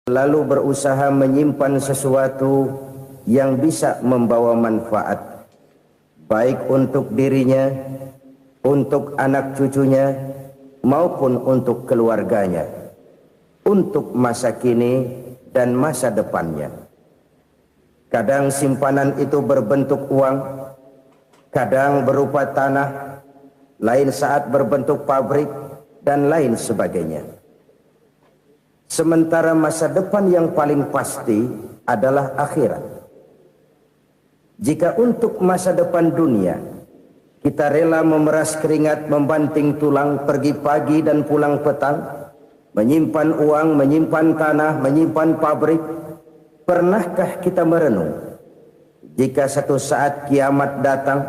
lalu berusaha menyimpan sesuatu yang bisa membawa manfaat, baik untuk dirinya, untuk anak cucunya, maupun untuk keluarganya, untuk masa kini dan masa depannya. Kadang simpanan itu berbentuk uang, kadang berupa tanah, lain saat berbentuk pabrik, dan lain sebagainya. Sementara masa depan yang paling pasti adalah akhirat. Jika untuk masa depan dunia kita rela memeras keringat, membanting tulang, pergi pagi dan pulang petang, menyimpan uang, menyimpan tanah, menyimpan pabrik, pernahkah kita merenung jika satu saat kiamat datang,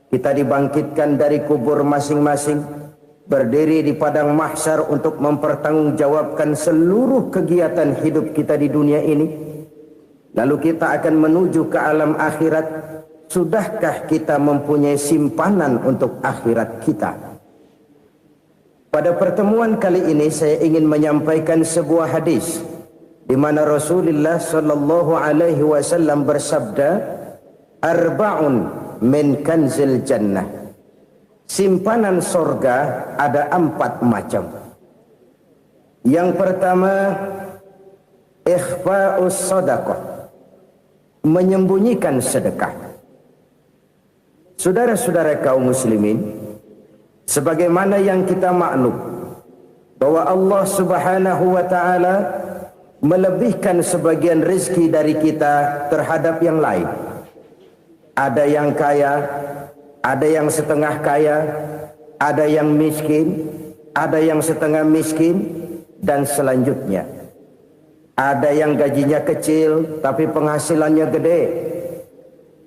kita dibangkitkan dari kubur masing-masing, berdiri di padang mahsyar untuk mempertanggungjawabkan seluruh kegiatan hidup kita di dunia ini, lalu kita akan menuju ke alam akhirat. Sudahkah kita mempunyai simpanan untuk akhirat kita? Pada pertemuan kali ini saya ingin menyampaikan sebuah hadis di mana Rasulullah sallallahu alaihi wasallam bersabda, arba'un min kanzil jannah. Simpanan sorga ada 4 macam. Yang pertama, ikhfa'us sadaqah, menyembunyikan sedekah. Saudara-saudara kaum muslimin, sebagaimana yang kita maklum bahwa Allah Subhanahu wa taala melebihkan sebagian rezeki dari kita terhadap yang lain. Ada yang kaya, ada yang setengah kaya, ada yang miskin, ada yang setengah miskin, dan selanjutnya. Ada yang gajinya kecil tapi penghasilannya gede.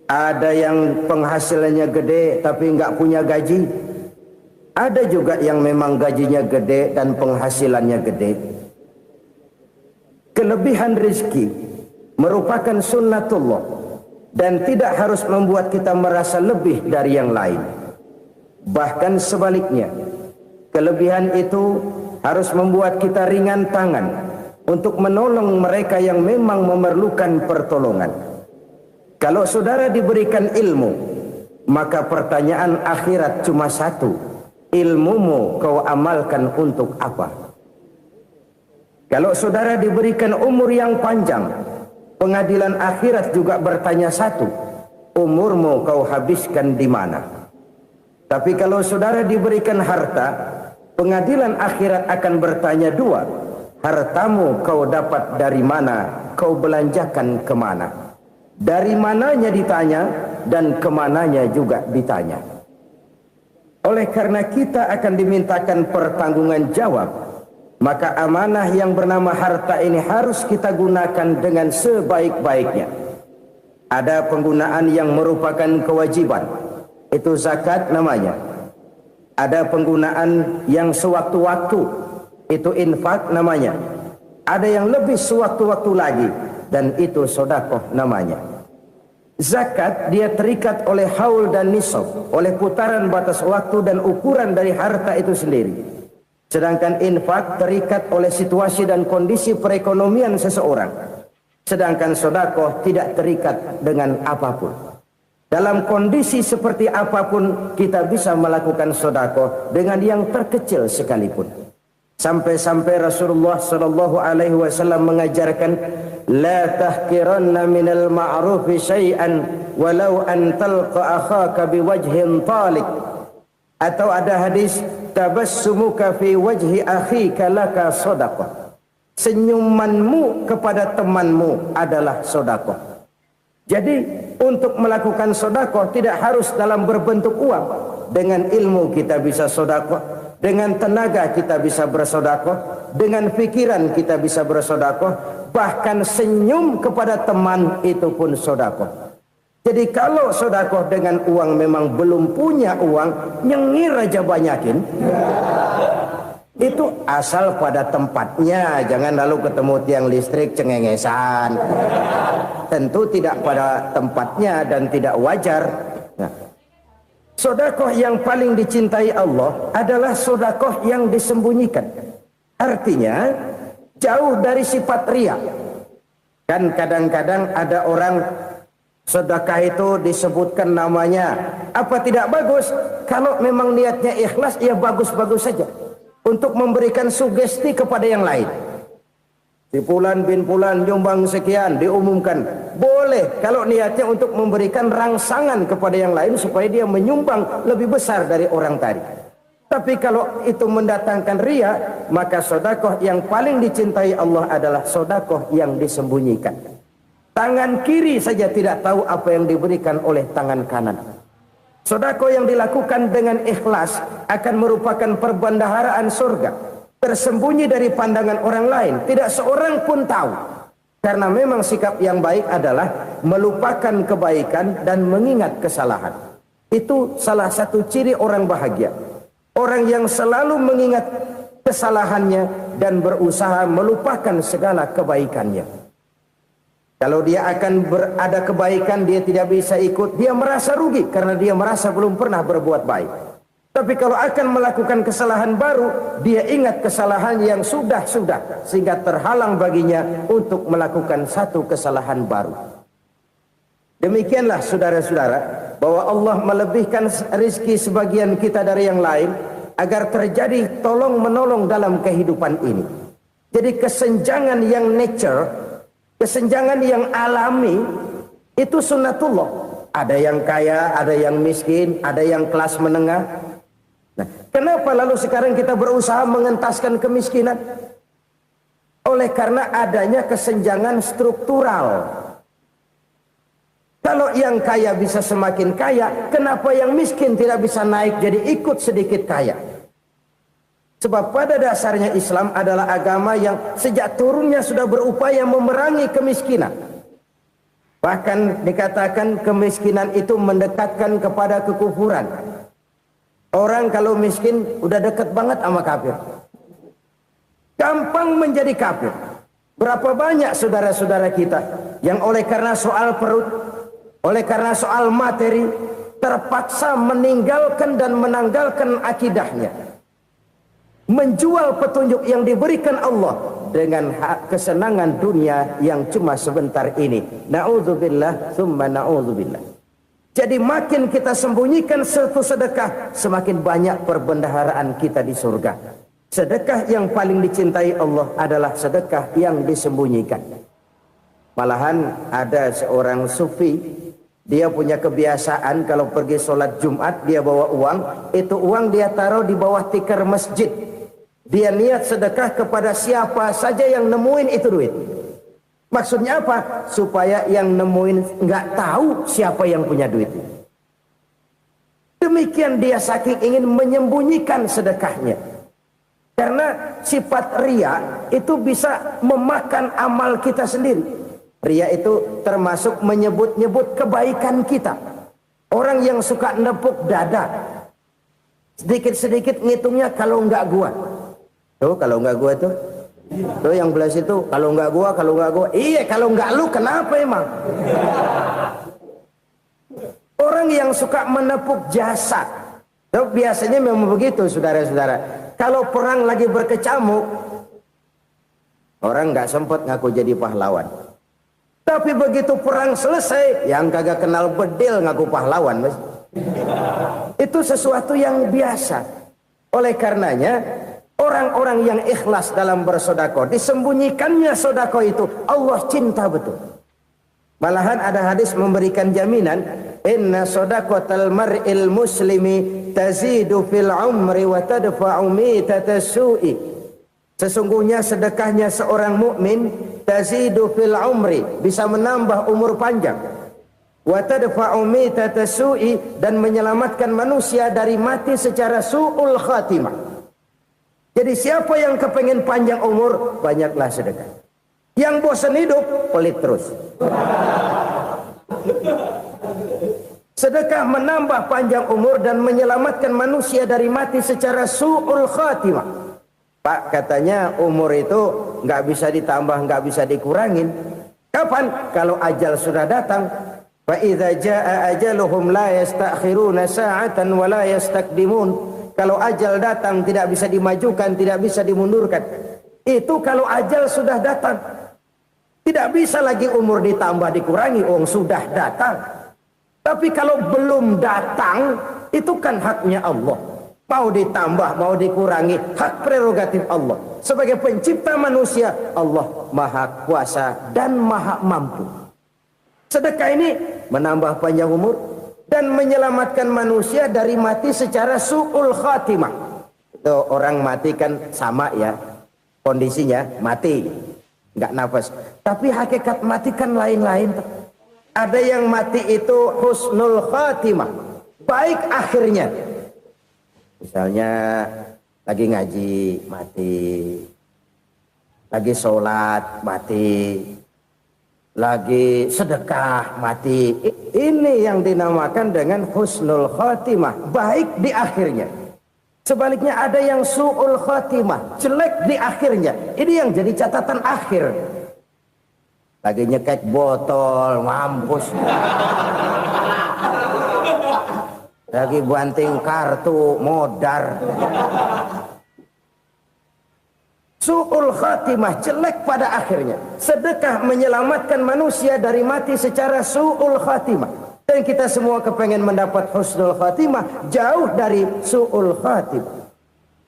Ada yang penghasilannya gede tapi nggak punya gaji. Ada juga yang memang gajinya gede dan penghasilannya gede. Kelebihan rezeki merupakan sunnatullah dan tidak harus membuat kita merasa lebih dari yang lain. Bahkan sebaliknya, kelebihan itu harus membuat kita ringan tangan untuk menolong mereka yang memang memerlukan pertolongan. Kalau saudara diberikan ilmu, maka pertanyaan akhirat cuma satu, ilmumu kau amalkan untuk apa? Kalau saudara diberikan umur yang panjang, pengadilan akhirat juga bertanya satu, umurmu kau habiskan di mana? Tapi kalau saudara diberikan harta, pengadilan akhirat akan bertanya 2, hartamu kau dapat dari mana, kau belanjakan kemana? Dari mananya ditanya dan kemananya juga ditanya. Oleh karena kita akan dimintakan pertanggungan jawab, maka amanah yang bernama harta ini harus kita gunakan dengan sebaik-baiknya. Ada penggunaan yang merupakan kewajiban, itu zakat namanya. Ada penggunaan yang sewaktu-waktu, itu infak namanya. Ada yang lebih sewaktu-waktu lagi, dan itu sedekah namanya. Zakat dia terikat oleh haul dan nisab, oleh putaran batas waktu dan ukuran dari harta itu sendiri. Sedangkan infak terikat oleh situasi dan kondisi perekonomian seseorang. Sedangkan sedekah tidak terikat dengan apapun. Dalam kondisi seperti apapun kita bisa melakukan sedekah dengan yang terkecil sekalipun. Sampai-sampai Rasulullah sallallahu alaihi wasallam mengajarkan, la tahqiranna minal ma'rufi syai'an walau an talqa akhaka biwajhin talik. Atau ada hadis, tabassumuka fi wajhi akhika laka shadaqah. Senyumanmu kepada temanmu adalah sedekah. Jadi untuk melakukan sedekah tidak harus dalam berbentuk uang. Dengan ilmu kita bisa sedekah, dengan tenaga kita bisa bersedekah, dengan pikiran kita bisa bersedekah, bahkan senyum kepada teman itu pun sedekah. Jadi kalau sedekah dengan uang memang belum punya uang, nyengir aja banyakin. Itu asal pada tempatnya, jangan lalu ketemu tiang listrik cengengesan. Tentu tidak pada tempatnya dan tidak wajar. Nah, sedekah yang paling dicintai Allah adalah sedekah yang disembunyikan. Artinya, jauh dari sifat riya. Kan kadang-kadang ada orang sedekah itu disebutkan namanya, apa tidak bagus? Kalau memang niatnya ikhlas, ya bagus-bagus saja. Untuk memberikan sugesti kepada yang lain. Si Fulan bin Fulan nyumbang sekian, diumumkan. Boleh kalau niatnya untuk memberikan rangsangan kepada yang lain supaya dia menyumbang lebih besar dari orang tadi. Tapi kalau itu mendatangkan riya, maka sedekah yang paling dicintai Allah adalah sedekah yang disembunyikan. Tangan kiri saja tidak tahu apa yang diberikan oleh tangan kanan. Sedekah yang dilakukan dengan ikhlas akan merupakan perbendaharaan surga, tersembunyi dari pandangan orang lain, tidak seorang pun tahu. Karena memang sikap yang baik adalah melupakan kebaikan dan mengingat kesalahan. Itu salah satu ciri orang bahagia. Orang yang selalu mengingat kesalahannya dan berusaha melupakan segala kebaikannya. Kalau dia akan berada kebaikan, dia tidak bisa ikut, dia merasa rugi karena dia merasa belum pernah berbuat baik. Tapi kalau akan melakukan kesalahan baru, dia ingat kesalahan yang sudah-sudah, sehingga terhalang baginya untuk melakukan satu kesalahan baru. Demikianlah saudara-saudara, bahwa Allah melebihkan rizki sebagian kita dari yang lain, agar terjadi tolong-menolong dalam kehidupan ini. Jadi kesenjangan yang nature, kesenjangan yang alami, itu sunnatullah. Ada yang kaya, ada yang miskin, ada yang kelas menengah. Nah, kenapa lalu sekarang kita berusaha mengentaskan kemiskinan? Oleh karena adanya kesenjangan struktural. Kalau yang kaya bisa semakin kaya, kenapa yang miskin tidak bisa naik jadi ikut sedikit kaya? Sebab pada dasarnya Islam adalah agama yang sejak turunnya sudah berupaya memerangi kemiskinan. Bahkan dikatakan kemiskinan itu mendekatkan kepada kekufuran. Orang kalau miskin udah dekat banget sama kafir. Gampang menjadi kafir. Berapa banyak saudara-saudara kita yang oleh karena soal perut, oleh karena soal materi, terpaksa meninggalkan dan menanggalkan akidahnya. Menjual petunjuk yang diberikan Allah dengan kesenangan dunia yang cuma sebentar ini. Na'udzubillah, thumma na'udzubillah. Jadi makin kita sembunyikan satu sedekah, semakin banyak perbendaharaan kita di surga. Sedekah yang paling dicintai Allah adalah sedekah yang disembunyikan. Malahan ada seorang sufi, dia punya kebiasaan kalau pergi sholat Jumat dia bawa uang, itu uang dia taruh di bawah tikar masjid. Dia niat sedekah kepada siapa saja yang nemuin itu duit. Maksudnya apa? Supaya yang nemuin nggak tahu siapa yang punya duit. Demikian dia saking ingin menyembunyikan sedekahnya. Karena sifat riya itu bisa memakan amal kita sendiri. Riya itu termasuk menyebut-nyebut kebaikan kita. Orang yang suka nepuk dada, sedikit-sedikit ngitungnya kalau nggak gua. Tuh kalau nggak gua tuh yang belah situ, kalau nggak gua, iya kalau nggak lu kenapa emang? Orang yang suka menepuk jasad, tuh biasanya memang begitu saudara-saudara. Kalau perang lagi berkecamuk, orang nggak sempat ngaku jadi pahlawan. Tapi begitu perang selesai, yang kagak kenal bedil ngaku pahlawan, mas. Itu sesuatu yang biasa. Oleh karenanya, orang-orang yang ikhlas dalam bersedekah, disembunyikannya sedekah itu, Allah cinta betul. Malahan ada hadis memberikan jaminan, inna sedaqatal mar'il muslimi tazidu fil umri wa tadfa'u mitatas su'i. Sesungguhnya sedekahnya seorang mukmin tazidu fil umri, bisa menambah umur panjang, wa tadfa'u mitatas su'i, dan menyelamatkan manusia dari mati secara su'ul khatimah. Jadi siapa yang kepengen panjang umur, banyaklah sedekah. Yang bosan hidup, pelit terus. Sedekah menambah panjang umur dan menyelamatkan manusia dari mati secara su'ul khatimah. Pak, katanya umur itu nggak bisa ditambah, nggak bisa dikurangin. Kapan? Kalau ajal sudah datang. Fa idza jaa ajaluhum la yastakhiruna sa'atan wa la yastakdimun. Kalau ajal datang tidak bisa dimajukan, tidak bisa dimundurkan. Itu kalau ajal sudah datang. Tidak bisa lagi umur ditambah dikurangi, sudah datang. Tapi kalau belum datang, itu kan haknya Allah. Mau ditambah, mau dikurangi, hak prerogatif Allah. Sebagai pencipta manusia, Allah maha kuasa dan maha mampu. Sedekah ini menambah panjang umur dan menyelamatkan manusia dari mati secara su'ul khatimah. Itu orang mati kan sama ya, kondisinya mati, nggak nafas. Tapi hakikat mati kan lain-lain. Ada yang mati itu husnul khatimah, baik akhirnya. Misalnya lagi ngaji mati, lagi sholat mati, lagi sedekah mati. Ini yang dinamakan dengan husnul khatimah, baik di akhirnya. Sebaliknya ada yang su'ul khatimah, jelek di akhirnya. Ini yang jadi catatan akhir. Lagi nyekek botol, mampus. Lagi banting kartu, modar. Su'ul khatimah, jelek pada akhirnya. Sedekah menyelamatkan manusia dari mati secara su'ul khatimah. Dan kita semua kepengen mendapat husnul khatimah, jauh dari su'ul khatimah.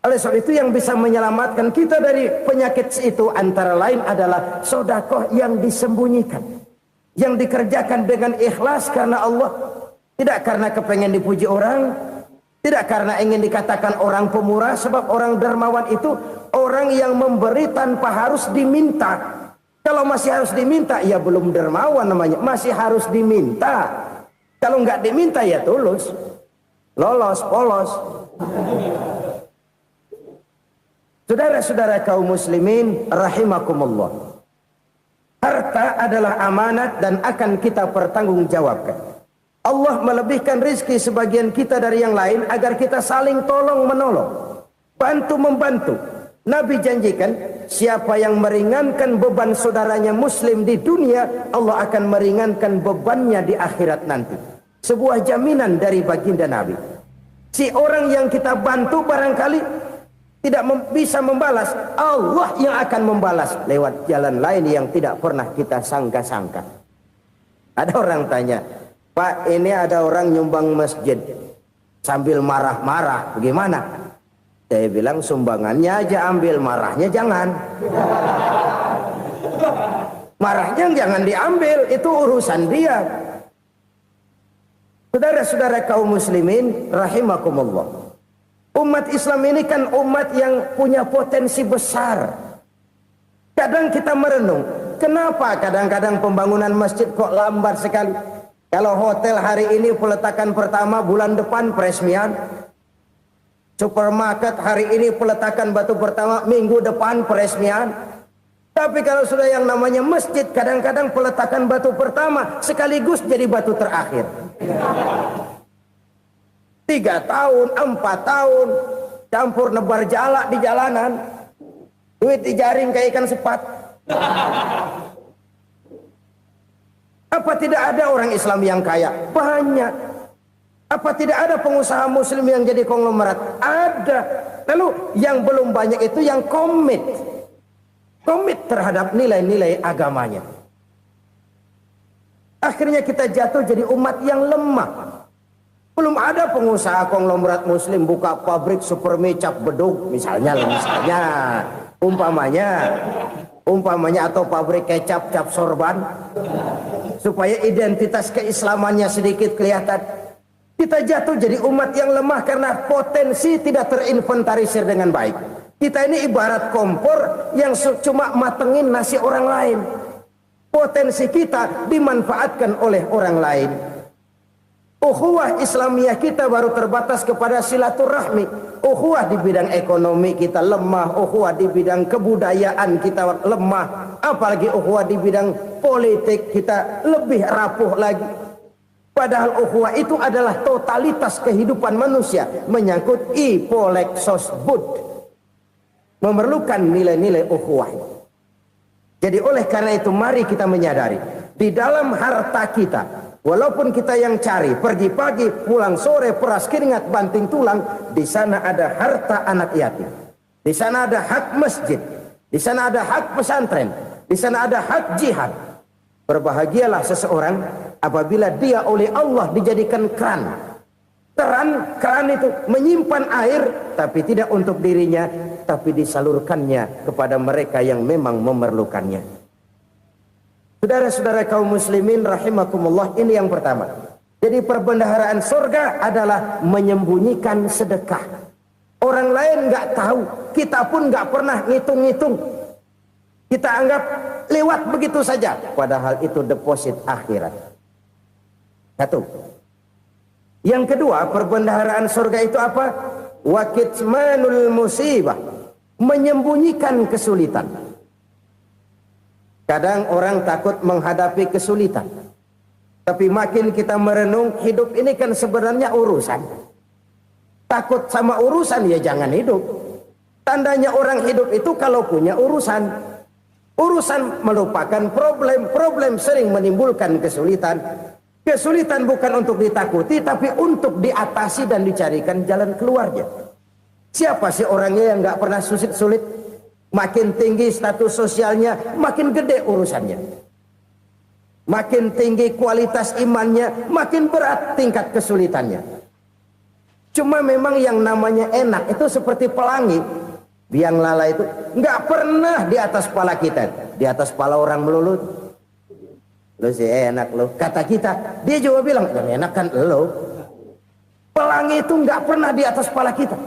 Oleh sebab itu yang bisa menyelamatkan kita dari penyakit itu antara lain adalah sedekah yang disembunyikan, yang dikerjakan dengan ikhlas karena Allah, tidak karena kepengen dipuji orang, tidak karena ingin dikatakan orang pemurah. Sebab orang dermawan itu orang yang memberi tanpa harus diminta. Kalau masih harus diminta, ya belum dermawan namanya, masih harus diminta. Kalau nggak diminta ya tulus, lolos, polos. Saudara-saudara kaum muslimin rahimakumullah, harta adalah amanat dan akan kita pertanggungjawabkan. Allah melebihkan rizki sebagian kita dari yang lain agar kita saling tolong menolong, bantu membantu. Nabi janjikan siapa yang meringankan beban saudaranya muslim di dunia, Allah akan meringankan bebannya di akhirat nanti. Sebuah jaminan dari baginda Nabi. Si orang yang kita bantu barangkali tidak bisa membalas, Allah yang akan membalas lewat jalan lain yang tidak pernah kita sangka-sangka. Ada orang tanya, Pak, ini ada orang nyumbang masjid sambil marah-marah, bagaimana? Saya bilang sumbangannya aja ambil, marahnya jangan. Marahnya jangan diambil, itu urusan dia. Saudara-saudara kaum muslimin rahimakumullah, umat Islam ini kan umat yang punya potensi besar. Kadang kita merenung, kenapa kadang-kadang pembangunan masjid kok lambat sekali? Kalau hotel hari ini peletakan pertama, bulan depan peresmian. Supermarket hari ini peletakan batu pertama, minggu depan peresmian. Tapi kalau sudah yang namanya masjid, kadang-kadang peletakan batu pertama sekaligus jadi batu terakhir. 3 tahun, 4 tahun, campur nebar jalak di jalanan, duit dijaring kayak ikan sepat. Apa tidak ada orang Islam yang kaya? Banyak. Apa tidak ada pengusaha muslim yang jadi konglomerat? Ada. Lalu yang belum banyak itu yang komit terhadap nilai-nilai agamanya. Akhirnya kita jatuh jadi umat yang lemah. Belum ada pengusaha konglomerat muslim buka pabrik supermi cap bedug misalnya umpamanya atau pabrik kecap cap sorban supaya identitas keislamannya sedikit kelihatan. Kita jatuh jadi umat yang lemah karena potensi tidak terinventarisir dengan baik. Kita ini ibarat kompor yang cuma matengin nasi orang lain. Potensi kita dimanfaatkan oleh orang lain. Ukhuwah Islamiyah kita baru terbatas kepada silaturahmi. Ukhuwah di bidang ekonomi kita lemah, ukhuwah di bidang kebudayaan kita lemah, apalagi ukhuwah di bidang politik kita lebih rapuh lagi. Padahal ukhuwah itu adalah totalitas kehidupan manusia, menyangkut ipolek sosbud, memerlukan nilai-nilai ukhuwah. Jadi oleh karena itu mari kita menyadari di dalam harta kita, walaupun kita yang cari, pergi pagi, pulang sore, peras keringat, banting tulang, di sana ada harta anak yatim. Di sana ada hak masjid. Di sana ada hak pesantren, di sana ada hak jihad. Berbahagialah seseorang apabila dia oleh Allah dijadikan keran. Keran itu menyimpan air, tapi tidak untuk dirinya, tapi disalurkannya kepada mereka yang memang memerlukannya. Saudara-saudara kaum muslimin rahimakumullah, ini yang pertama. Jadi perbendaharaan surga adalah menyembunyikan sedekah. Orang lain nggak tahu, kita pun nggak pernah ngitung-ngitung. Kita anggap lewat begitu saja, padahal itu deposit akhirat. Satu. Yang kedua, perbendaharaan surga itu apa? Wa kitmanul musibah, menyembunyikan kesulitan. Kadang orang takut menghadapi kesulitan, tapi makin kita merenung, hidup ini kan sebenarnya urusan. Takut sama urusan, ya jangan hidup. Tandanya orang hidup itu kalau punya urusan. Urusan melupakan problem. Problem sering menimbulkan kesulitan. Kesulitan bukan untuk ditakuti, tapi untuk diatasi dan dicarikan jalan keluarnya. Siapa sih orangnya yang nggak pernah sulit-sulit? Makin tinggi status sosialnya, makin gede urusannya. Makin tinggi kualitas imannya, makin berat tingkat kesulitannya. Cuma memang yang namanya enak itu seperti pelangi. Biang lala itu nggak pernah di atas kepala kita, di atas kepala orang melulu. Lu sih enak lu, kata kita. Dia juga bilang, yang enak kan lu. Pelangi itu nggak pernah di atas kepala kita.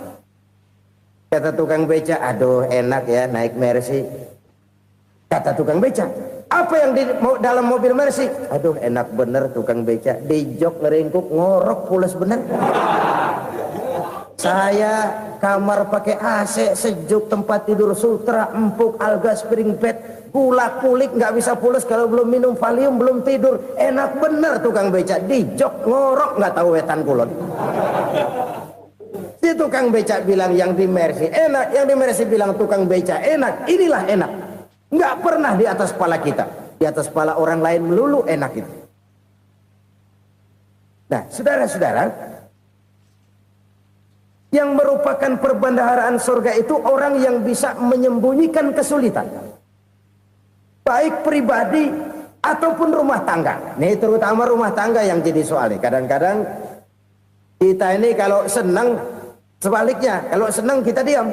Kata tukang beca, aduh enak ya naik Mercy. Kata tukang beca, apa yang di dalam mobil Mercy? Aduh enak bener tukang beca, di jok ngeringkuk ngorok pulas bener. Saya kamar pakai AC, sejuk, tempat tidur sutra, empuk, alga, spring bed, kulak kulik, nggak bisa pulas kalau belum minum Valium, belum tidur. Enak bener tukang beca, di jok ngorok nggak tahu wetan kulon. Si tukang beca bilang yang di Mercy enak, yang di Mercy bilang tukang beca enak. Inilah enak, nggak pernah di atas kepala kita, di atas kepala orang lain melulu enak itu. Nah, saudara-saudara, yang merupakan perbendaharaan surga itu orang yang bisa menyembunyikan kesulitan, baik pribadi ataupun rumah tangga. Nih terutama rumah tangga yang jadi soalnya. Kadang-kadang kita ini kalau senang, sebaliknya kalau senang kita diam,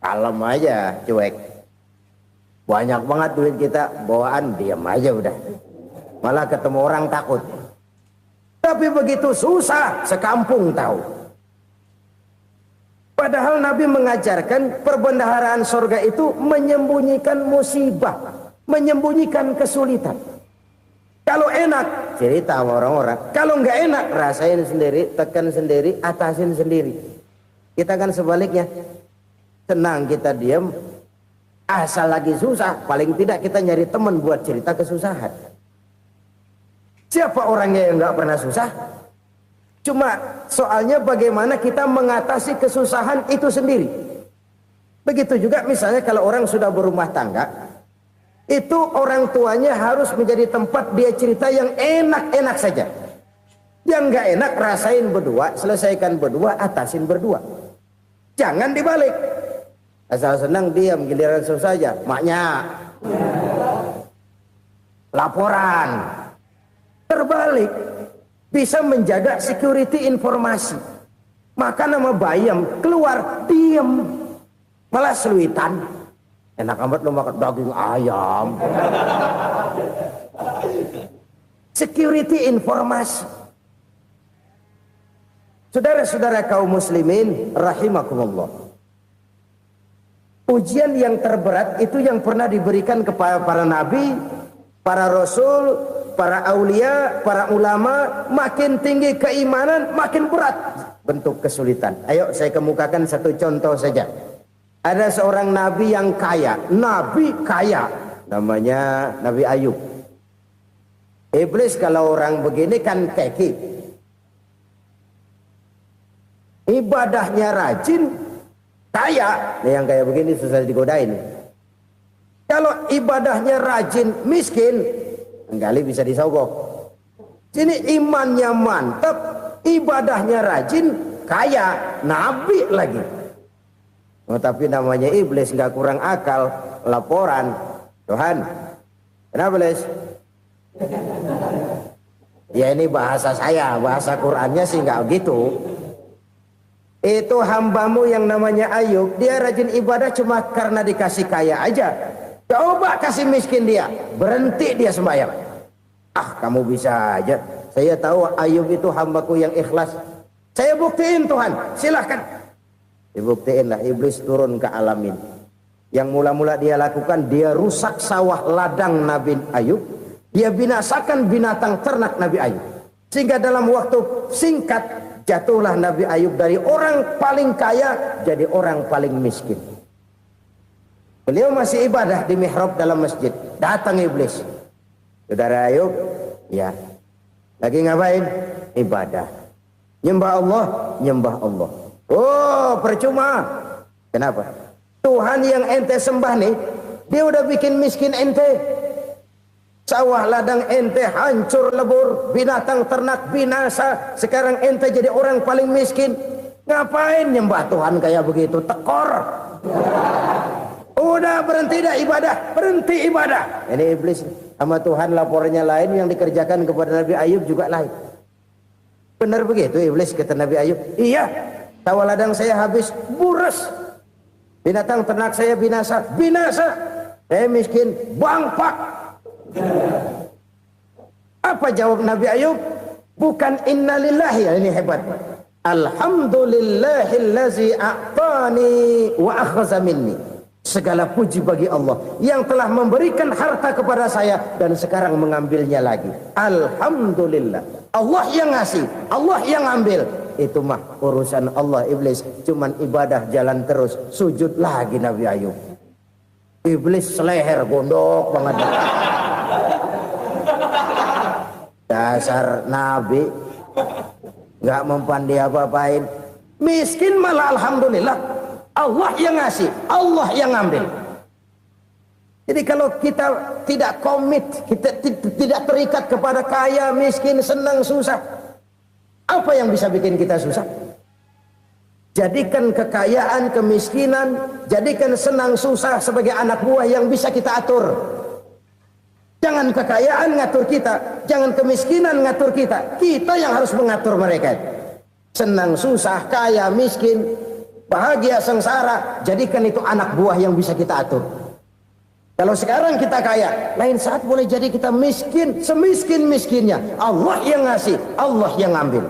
kalem aja, cuek. Banyak banget duit kita, bawaan diam aja udah. Malah ketemu orang takut. Tapi begitu susah, sekampung tahu. Padahal Nabi mengajarkan perbendaharaan surga itu menyembunyikan musibah, menyembunyikan kesulitan. Kalau enak, cerita sama orang-orang. Kalau nggak enak, rasain sendiri, tekan sendiri, atasin sendiri. Kita kan sebaliknya, senang kita diam, asal lagi susah, paling tidak kita nyari teman buat cerita kesusahan. Siapa orangnya yang nggak pernah susah? Cuma soalnya bagaimana kita mengatasi kesusahan itu sendiri. Begitu juga misalnya kalau orang sudah berumah tangga, itu orang tuanya harus menjadi tempat dia cerita yang enak-enak saja. Yang nggak enak rasain berdua, selesaikan berdua, atasin berdua. Jangan dibalik. Asal senang diam, giliran susah saja. Maknya laporan. Terbalik. Bisa menjaga security informasi. Maka nama bayam keluar diam, malah seluitan. Enak amat lo makan daging ayam. Security informasi. Saudara-saudara kaum muslimin rahimakumullah. Ujian yang terberat itu yang pernah diberikan kepada para nabi, para rasul, para aulia, para ulama. Makin tinggi keimanan, makin berat bentuk kesulitan. Ayo saya kemukakan satu contoh saja. Ada seorang nabi yang kaya, nabi kaya, namanya Nabi Ayub. Iblis kalau orang begini kan keki, ibadahnya rajin, kaya. Nah, yang kayak begini susah digodain. Kalau ibadahnya rajin, miskin, kali bisa disogok. Sini imannya mantap, ibadahnya rajin, kaya, nabi lagi. Oh, tapi namanya iblis nggak kurang akal. laporan, Tuhan, kenapa Les? Ya ini bahasa saya, bahasa Qur'annya sih nggak gitu. Itu hambamu yang namanya Ayub, dia rajin ibadah cuma karena dikasih kaya aja. Coba kasih miskin dia, berhenti dia sembahyang. Ah, kamu bisa aja. Saya tahu Ayub itu hambaku yang ikhlas. Saya buktiin Tuhan, silahkan. Dibuktiin lah, iblis turun ke alam ini. Yang mula-mula dia lakukan, dia rusak sawah ladang Nabi Ayub. Dia binasakan binatang ternak Nabi Ayub. Sehingga dalam waktu singkat, jatuhlah Nabi Ayub dari orang paling kaya jadi orang paling miskin. Beliau masih ibadah di mihrab dalam masjid. Datang iblis. Saudara Ayub, ya, lagi ngapain? Ibadah. Nyembah Allah, nyembah Allah. Oh, percuma. Kenapa? Tuhan yang ente sembah nih, dia udah bikin miskin ente. Sawah ladang ente hancur lebur, binatang ternak binasa. Sekarang ente jadi orang paling miskin. Ngapain nyembah Tuhan kayak begitu? Tekor. Udah berhenti dah ibadah, berhenti ibadah. Ini iblis sama Tuhan laporannya lain, yang dikerjakan kepada Nabi Ayub juga lain. Benar begitu iblis, kata Nabi Ayub. Iya, sawah ladang saya habis, buras. Binatang ternak saya binasa, binasa. Saya miskin, bangpak. Apa jawab Nabi Ayub? Bukan innalillahi, ini hebat. Alhamdulillahillazi a'tani wa akhadha minni. Segala puji bagi Allah yang telah memberikan harta kepada saya dan sekarang mengambilnya lagi. Alhamdulillah. Allah yang ngasih, Allah yang ambil. Itu mah urusan Allah. Iblis cuman ibadah jalan terus, sujud lagi Nabi Ayub. Iblis seleher gondok banget. Dasar Nabi nggak mempan dia apa-apain. Miskin malah alhamdulillah. Allah yang ngasih, Allah yang ambil. Jadi kalau kita tidak komit, kita tidak terikat kepada kaya, miskin, senang, susah, apa yang bisa bikin kita susah? Jadikan kekayaan, kemiskinan, jadikan senang, susah sebagai anak buah yang bisa kita atur. Jangan kekayaan ngatur kita, jangan kemiskinan ngatur kita. Kita yang harus mengatur mereka. Senang, susah, kaya, miskin, bahagia, sengsara, jadikan itu anak buah yang bisa kita atur. Kalau sekarang kita kaya, lain saat boleh jadi kita miskin, semiskin-miskinnya. Allah yang ngasih, Allah yang ambil.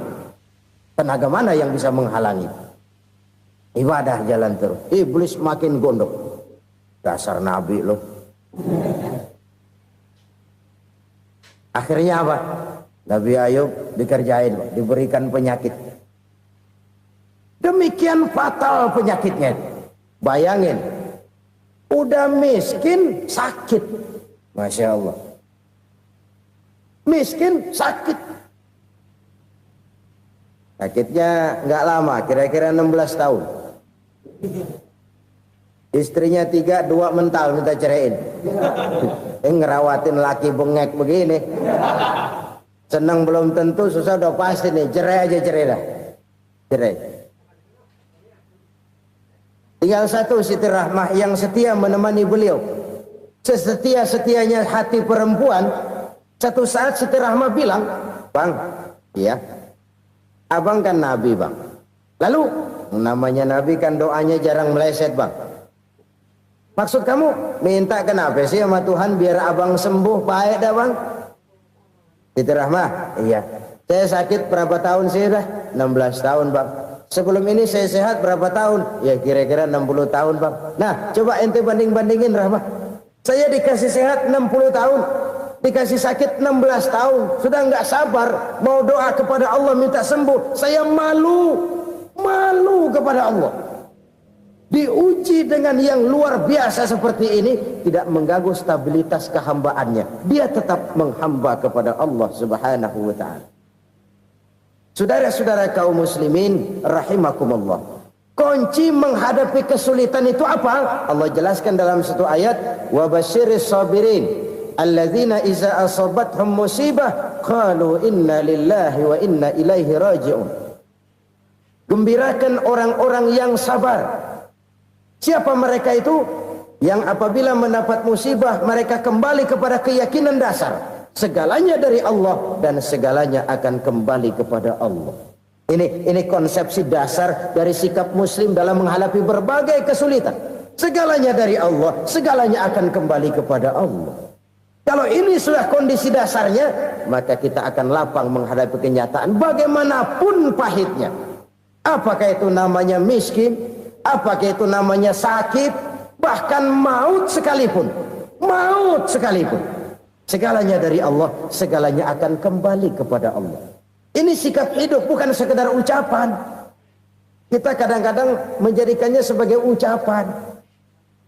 Tenaga mana yang bisa menghalangi? Ibadah jalan terus. Iblis makin gondok. Dasar Nabi loh. Akhirnya apa? Nabi Ayub dikerjain, diberikan penyakit. Demikian fatal penyakitnya. Bayangin, udah miskin, sakit. Masya Allah. Miskin, sakit. Sakitnya nggak lama, kira-kira 16 tahun. Istrinya 3, 2 mental minta ceraiin. Ngerawatin laki bengek begini. Senang belum tentu, susah udah pasti nih. Cerai aja, cerai dah. Cerai. Tinggal satu Siti Rahmah yang setia menemani beliau. Sesetia-setianya hati perempuan. Satu saat Siti Rahmah bilang, "Bang, iya, abang kan Nabi, Bang. Lalu, namanya Nabi kan doanya jarang meleset, Bang. Maksud kamu minta kenapa sih sama Tuhan biar abang sembuh baik dah, Bang?" Siti Rahmah, iya. Saya sakit berapa tahun sih dah? 16 tahun, Bang. Sebelum ini saya sehat berapa tahun? Ya kira-kira 60 tahun, Bang. Nah, coba ente banding-bandingin, Rahmah. Saya dikasih sehat 60 tahun, dikasih sakit 16 tahun. Sudah nggak sabar mau doa kepada Allah minta sembuh. Saya malu kepada Allah. Diuji dengan yang luar biasa seperti ini, tidak mengganggu stabilitas kehambaannya. Dia tetap menghamba kepada Allah Subhanahu wa ta'ala. Saudara-saudara kaum muslimin rahimakumullah. Kunci menghadapi kesulitan itu apa? Allah jelaskan dalam satu ayat, wa basyiris sabirin alladzina iza asabathum musibah qalu inna lillahi wa inna ilaihi raji'un. Gembirakan orang-orang yang sabar. Siapa mereka itu? yang apabila mendapat musibah mereka kembali kepada keyakinan dasar segalanya dari Allah dan segalanya akan kembali kepada Allah. Ini konsepsi dasar dari sikap muslim dalam menghadapi berbagai kesulitan. Segalanya dari Allah, segalanya akan kembali kepada Allah. Kalau ini sudah kondisi dasarnya, maka kita akan lapang menghadapi kenyataan bagaimanapun pahitnya. Apakah itu namanya miskin, apakah itu namanya sakit, bahkan maut sekalipun. Maut sekalipun. Segalanya dari Allah, segalanya akan kembali kepada Allah. Ini sikap hidup, bukan sekedar ucapan. Kita kadang-kadang menjadikannya sebagai ucapan.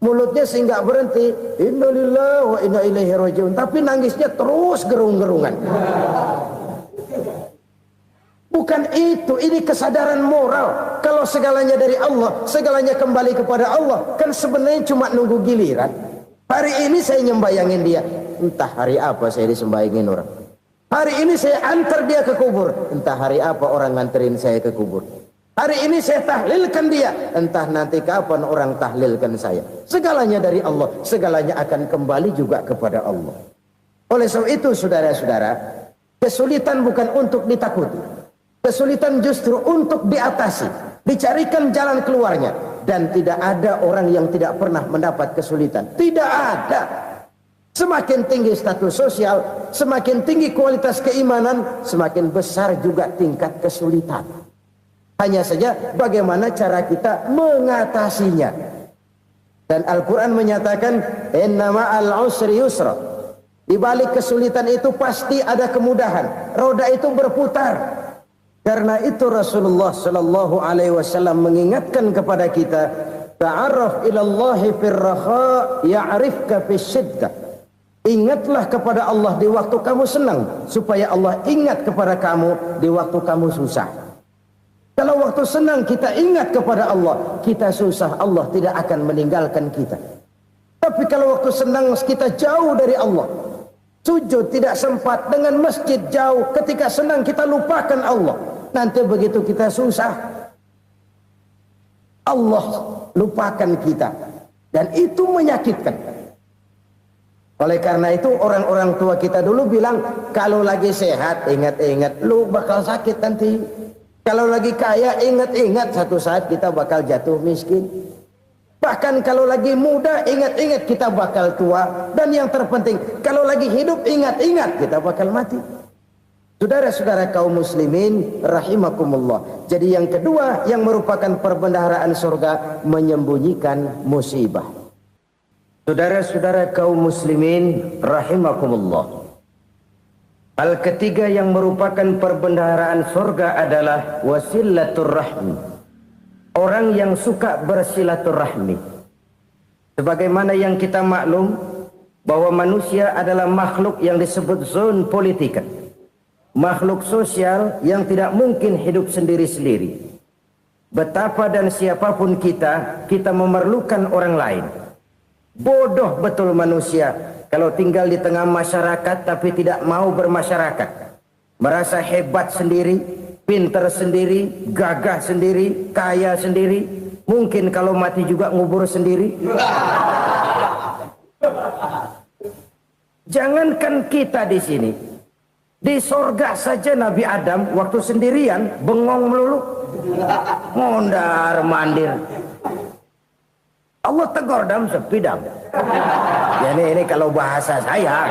Mulutnya sehingga berhenti, innalillahi wa inna ilaihi rajiun, tapi nangisnya terus gerung-gerungan. Bukan itu, ini kesadaran moral. Kalau segalanya dari Allah, segalanya kembali kepada Allah, kan sebenarnya cuma nunggu giliran. Hari ini saya nyembayangin dia, entah hari apa saya disembayangin orang. Hari ini saya antar dia ke kubur, entah hari apa orang nganterin saya ke kubur. Hari ini saya tahlilkan dia, entah nanti kapan orang tahlilkan saya. Segalanya dari Allah, segalanya akan kembali juga kepada Allah. Oleh sebab itu saudara-saudara, kesulitan bukan untuk ditakuti. Kesulitan justru untuk diatasi, dicarikan jalan keluarnya. Dan tidak ada orang yang tidak pernah mendapat kesulitan. Tidak ada. Semakin tinggi status sosial, semakin tinggi kualitas keimanan, semakin besar juga tingkat kesulitan. Hanya saja bagaimana cara kita mengatasinya. Dan Al-Quran menyatakan inna ma'al usri yusra. Di balik kesulitan itu pasti ada kemudahan. Roda itu berputar. Karena itu Rasulullah sallallahu alaihi wasallam mengingatkan kepada kita, ta'arraf ilallahi fir raha ya'rifka fis syiddah. Ingatlah kepada Allah di waktu kamu senang, supaya Allah ingat kepada kamu di waktu kamu susah. Kalau waktu senang kita ingat kepada Allah, kita susah, Allah tidak akan meninggalkan kita. Tapi kalau waktu senang kita jauh dari Allah, sujud tidak sempat, dengan masjid jauh, ketika senang kita lupakan Allah. Nanti begitu kita susah, Allah lupakan kita. Dan itu menyakitkan. Oleh karena itu orang-orang tua kita dulu bilang, kalau lagi sehat ingat-ingat lu bakal sakit nanti. Kalau lagi kaya ingat-ingat satu saat kita bakal jatuh miskin. Bahkan kalau lagi muda ingat-ingat kita bakal tua. Dan yang terpenting kalau lagi hidup ingat-ingat kita bakal mati. Saudara-saudara kaum muslimin rahimakumullah. Jadi yang kedua yang merupakan perbendaharaan surga, menyembunyikan musibah. Saudara-saudara kaum muslimin rahimakumullah. Hal ketiga yang merupakan perbendaharaan surga adalah wasilatur rahmi. Orang yang suka bersilaturahmi. Sebagaimana yang kita maklum bahwa manusia adalah makhluk yang disebut zon politika. Makhluk sosial yang tidak mungkin hidup sendiri-sendiri. Betapa dan siapapun kita memerlukan orang lain. Bodoh betul manusia kalau tinggal di tengah masyarakat tapi tidak mau bermasyarakat. Merasa hebat sendiri, pintar sendiri, gagah sendiri, kaya sendiri. Mungkin kalau mati juga ngubur sendiri. Jangankan kita di sini, di sorga saja Nabi Adam waktu sendirian bengong melulu, mondar mandir. Allah tegur dam sepi dam. Ya ini kalau bahasa saya.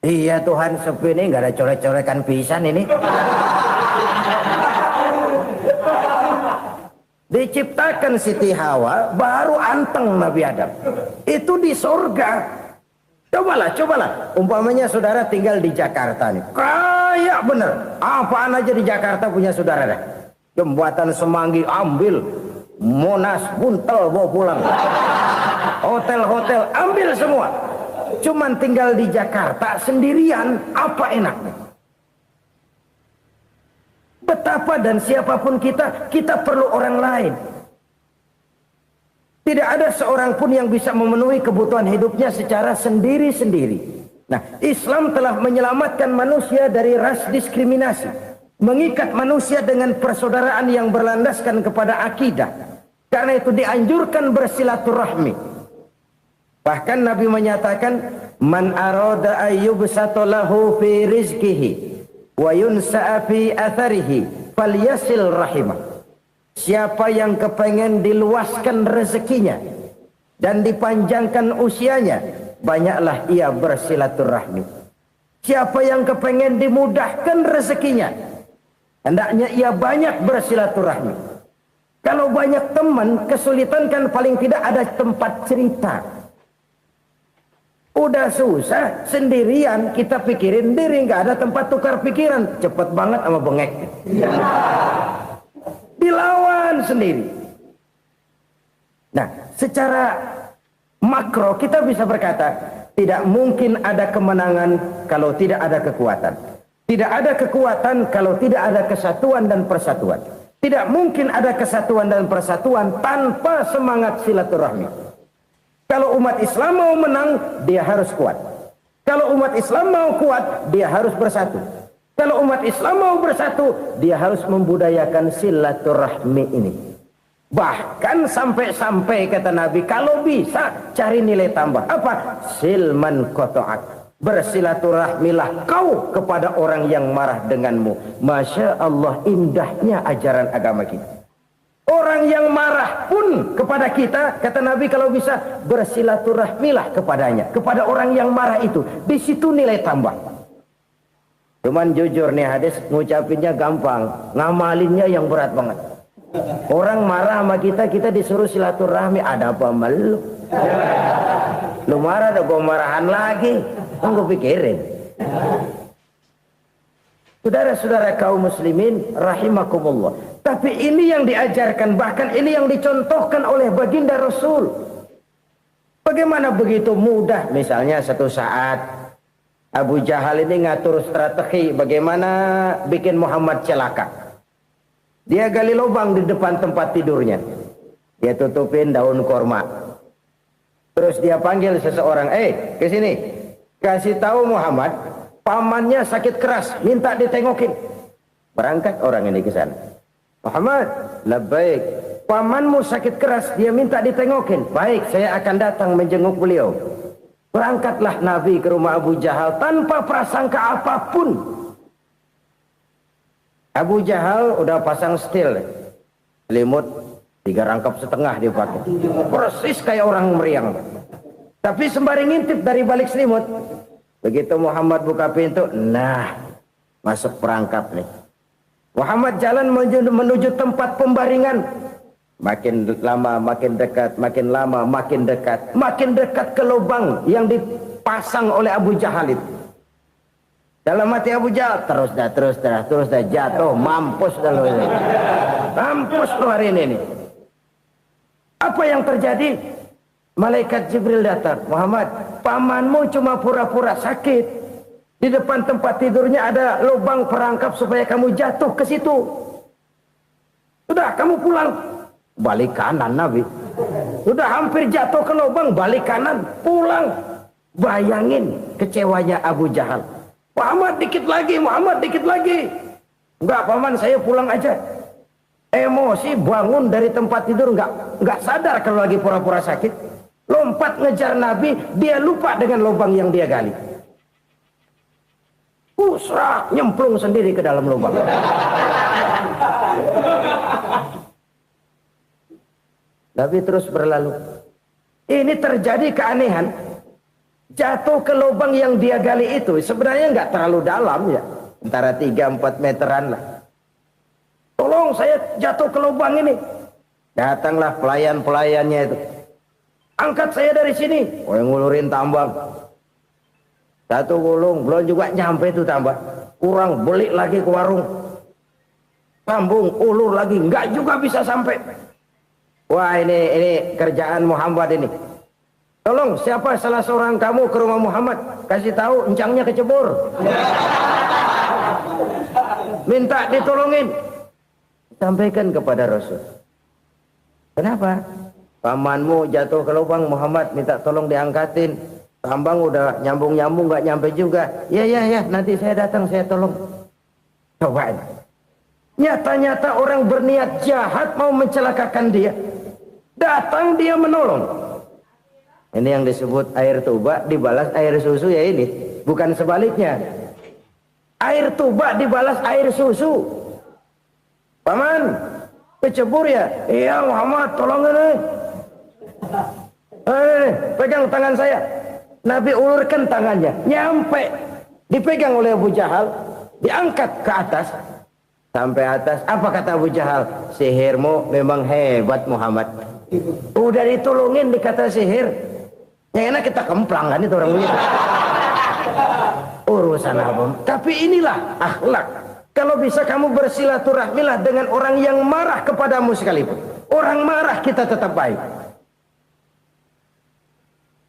Iya Tuhan sepi ini nggak ada coret-corekan pisan ini. Diciptakan Siti Hawa baru anteng Nabi Adam. Itu di sorga. Cobalah. Umpamanya saudara tinggal di Jakarta nih. Kayak bener. Apaan aja di Jakarta punya saudara dah. Jembatan Semanggi ambil. Monas, Buntel bawa pulang. Hotel-hotel ambil semua. Cuman tinggal di Jakarta sendirian, apa enaknya? Betapa dan siapapun kita perlu orang lain. Tidak ada seorang pun yang bisa memenuhi kebutuhan hidupnya secara sendiri-sendiri. Nah, Islam telah menyelamatkan manusia dari ras diskriminasi. Mengikat manusia dengan persaudaraan yang berlandaskan kepada akidah. Karena itu dianjurkan bersilaturahmi. Bahkan Nabi menyatakan, man arada ayyubsata lahu fi rizqihi wa yunsa'a fi atharihi falyasil rahimah. Siapa yang kepengen diluaskan rezekinya dan dipanjangkan usianya, banyaklah ia bersilaturahmi. Siapa yang kepengen dimudahkan rezekinya, hendaknya ia banyak bersilaturahmi. Kalau banyak teman, kesulitan kan paling tidak ada tempat cerita. Udah susah sendirian, kita pikirin diri, nggak ada tempat tukar pikiran. Cepet banget sama bengek. Dilawan sendiri. Nah, secara makro kita bisa berkata, tidak mungkin ada kemenangan kalau tidak ada kekuatan. Tidak ada kekuatan kalau tidak ada kesatuan dan persatuan. Tidak mungkin ada kesatuan dan persatuan tanpa semangat silaturahmi. Kalau umat Islam mau menang, dia harus kuat. Kalau umat Islam mau kuat, dia harus bersatu. Kalau umat Islam mau bersatu, dia harus membudayakan silaturahmi ini. Bahkan sampai-sampai kata Nabi, kalau bisa cari nilai tambah. Apa? Silman qata'ak. Bersilaturahmilah kau kepada orang yang marah denganmu. Masya Allah, indahnya ajaran agama kita. Orang yang marah pun kepada kita, kata Nabi, kalau bisa bersilaturahmilah kepadanya, kepada orang yang marah itu. Di situ nilai tambah. Cuman jujur nih hadis, ngucapinnya gampang, ngamalinnya yang berat banget. Orang marah sama kita, kita disuruh silaturahmi, ada apa malu? Lu marah, ada gua marahan lagi, kan gua pikirin. Saudara-saudara kaum muslimin rahimakumullah. Tapi ini yang diajarkan, bahkan ini yang dicontohkan oleh baginda Rasul. Bagaimana begitu mudah, misalnya satu saat Abu Jahal ini ngatur strategi bagaimana bikin Muhammad celaka. Dia gali lubang di depan tempat tidurnya. Dia tutupin daun korma. Terus dia panggil seseorang, ke sini. Kasih tahu Muhammad, pamannya sakit keras, minta ditengokin. Berangkat orang ini ke sana. Muhammad, labbaik. Pamanmu sakit keras, dia minta ditengokin. Baik, saya akan datang menjenguk beliau. Berangkatlah Nabi ke rumah Abu Jahal tanpa prasangka apapun. Abu Jahal udah pasang setil, selimut 3 rangkap setengah dia pakai. Persis kayak orang meriang. Tapi sembari ngintip dari balik selimut. Begitu Muhammad buka pintu, nah masuk perangkap nih. Muhammad jalan menuju tempat pembaringan. Makin lama makin dekat, makin lama makin dekat. Makin dekat ke lubang yang dipasang oleh Abu Jahal itu. Dalam hati Abu Jahal, terus dah jatuh, mampus dah lu ini. Mampus lu hari ini. Apa yang terjadi? Malaikat Jibril datang. Muhammad, pamanmu cuma pura-pura sakit. Di depan tempat tidurnya ada lubang perangkap supaya kamu jatuh ke situ. Sudah, kamu pulang. Balik kanan Nabi. Sudah hampir jatuh ke lubang, balik kanan, pulang. Bayangin kecewanya Abu Jahal. Muhammad dikit lagi, Muhammad dikit lagi. Enggak, paman, saya pulang aja. Emosi bangun dari tempat tidur, enggak sadar kalau lagi pura-pura sakit. Lompat ngejar Nabi, dia lupa dengan lubang yang dia gali. Usrah, nyemplung sendiri ke dalam lubang. Nabi terus berlalu. Ini terjadi keanehan. Jatuh ke lubang yang dia gali itu sebenarnya nggak terlalu dalam ya, antara 3-4 meteran lah. Tolong, saya jatuh ke lubang ini. Datanglah pelayan-pelayannya itu. Angkat saya dari sini. Oh, yang ngulurin tambang. Satu gulung, belum juga nyampe itu tambah. Kurang, beli lagi ke warung. Sambung, ulur lagi, nggak juga bisa sampai. Wah, ini kerjaan Muhammad ini. Tolong, siapa salah seorang kamu ke rumah Muhammad, kasih tahu encangnya kecebur. Minta ditolongin. Sampaikan kepada Rasul. Kenapa? Pamanmu jatuh ke lubang, Muhammad minta tolong diangkatin. Tambang udah nyambung-nyambung nggak nyampe juga. Ya, nanti saya datang, saya tolong. Cobain. Nyata-nyata orang berniat jahat mau mencelakakan dia. Datang dia menolong. Ini yang disebut air tuba dibalas air susu ya ini. Bukan sebaliknya. Air tuba dibalas air susu. Paman, kecebur ya? Iya Muhammad, tolong ini. Pegang tangan saya. Nabi ulurkan tangannya. Nyampe. Dipegang oleh Abu Jahal. Diangkat ke atas. Sampai atas. Apa kata Abu Jahal? Sihirmu memang hebat Muhammad. Udah ditolongin dikata sihir. Yang enak kita kemplang kan itu orang begitu. Urusan apa? Tapi inilah akhlak. Kalau bisa kamu bersilaturahmilah dengan orang yang marah kepadamu sekalipun. Orang marah kita tetap baik.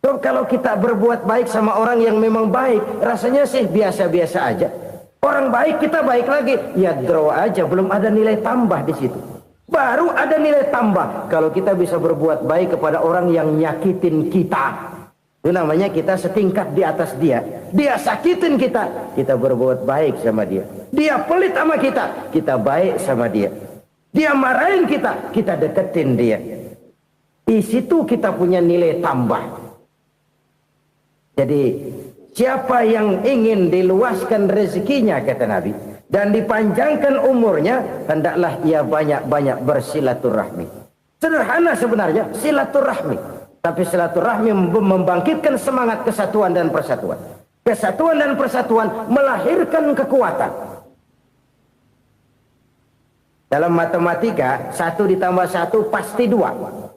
So, kalau kita berbuat baik sama orang yang memang baik, rasanya sih biasa-biasa aja. Orang baik kita baik lagi, ya draw aja, belum ada nilai tambah di situ. Baru ada nilai tambah kalau kita bisa berbuat baik kepada orang yang nyakitin kita. Itu namanya kita setingkat di atas dia. Dia sakitin kita, kita berbuat baik sama dia. Dia pelit sama kita, kita baik sama dia. Dia marahin kita, kita deketin dia. Di situ kita punya nilai tambah. Jadi siapa yang ingin diluaskan rezekinya kata Nabi dan dipanjangkan umurnya, hendaklah ia banyak-banyak bersilaturahmi. Sederhana sebenarnya silaturahmi. Tapi silaturahmi membangkitkan semangat kesatuan dan persatuan. Kesatuan dan persatuan melahirkan kekuatan. Dalam matematika, 1 ditambah 1 pasti 2.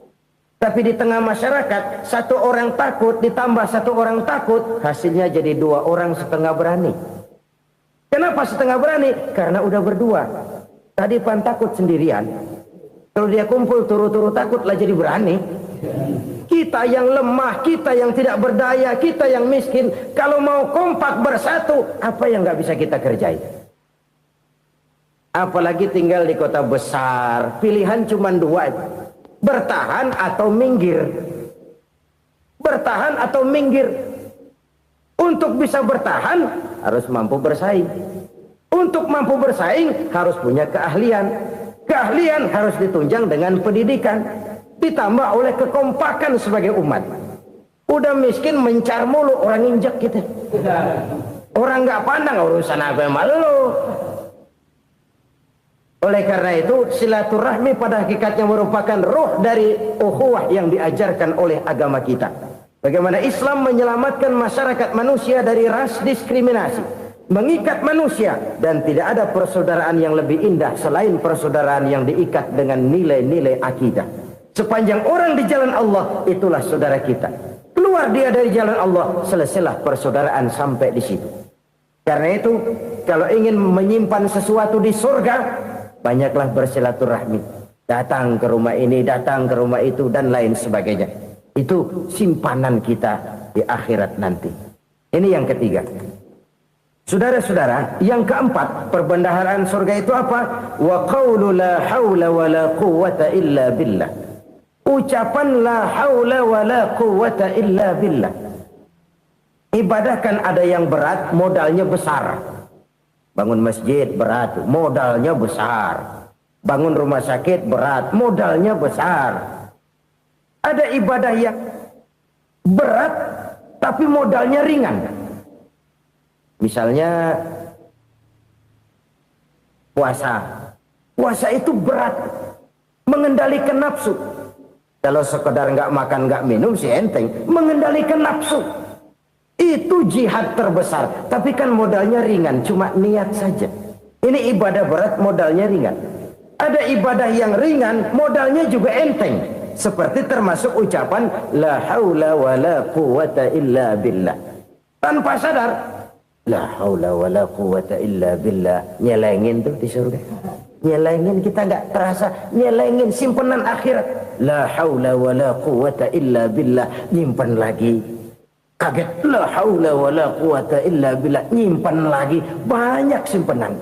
Tapi di tengah masyarakat, 1 orang takut ditambah 1 orang takut, hasilnya jadi 2 orang setengah berani. Kenapa setengah berani? Karena udah berdua. Tadi pan takut sendirian. Kalau dia kumpul turu-turu takutlah jadi berani. Kita yang lemah, kita yang tidak berdaya, kita yang miskin, kalau mau kompak bersatu, apa yang nggak bisa kita kerjain? Apalagi tinggal di kota besar, pilihan cuma 2, bertahan atau minggir. Bertahan atau minggir. Untuk bisa bertahan harus mampu bersaing. Untuk mampu bersaing harus punya keahlian. Keahlian harus ditunjang dengan pendidikan. Ditambah oleh kekompakan sebagai umat. Udah miskin mencar mulu, orang injak kita. Orang nggak pandang urusan apa yang malu. Oleh karena itu silaturahmi pada hakikatnya merupakan roh dari ukhuwah yang diajarkan oleh agama kita. Bagaimana Islam menyelamatkan masyarakat manusia dari ras diskriminasi, mengikat manusia, dan tidak ada persaudaraan yang lebih indah selain persaudaraan yang diikat dengan nilai-nilai akidah. Sepanjang orang di jalan Allah, itulah saudara kita. Keluar dia dari jalan Allah, selesailah persaudaraan sampai di situ. Karena itu, kalau ingin menyimpan sesuatu di surga, banyaklah bersilaturahmi. Datang ke rumah ini, datang ke rumah itu, dan lain sebagainya. Itu simpanan kita di akhirat nanti. Ini yang ketiga. Saudara-saudara, yang keempat, perbendaharaan surga itu apa? Wa qawlu la hawla wa la quwwata illa billah. Ucapan la haula wa la quwwata illa billah. Ibadah kan ada yang berat, modalnya besar. Bangun masjid berat, modalnya besar. Bangun rumah sakit berat, modalnya besar. Ada ibadah yang berat tapi modalnya ringan. Misalnya puasa. Puasa itu berat, mengendalikan nafsu. Kalau sekedar nggak makan nggak minum sih enteng, mengendalikan nafsu itu jihad terbesar. Tapi kan modalnya ringan, cuma niat saja. Ini ibadah berat, modalnya ringan. Ada ibadah yang ringan, modalnya juga enteng. Seperti termasuk ucapan la haula wa la quwwata illa billah. Tanpa sadar, la haula wa la quwwata illa billah, nyelengin tuh di surga. Nyelengin, kita nggak terasa, nyelengin simpenan akhirat. La haula wa la quwwata illa billah, nyimpan lagi. Kaget, la haula wa la quwwata illa billah, nyimpan lagi. Banyak simpenan.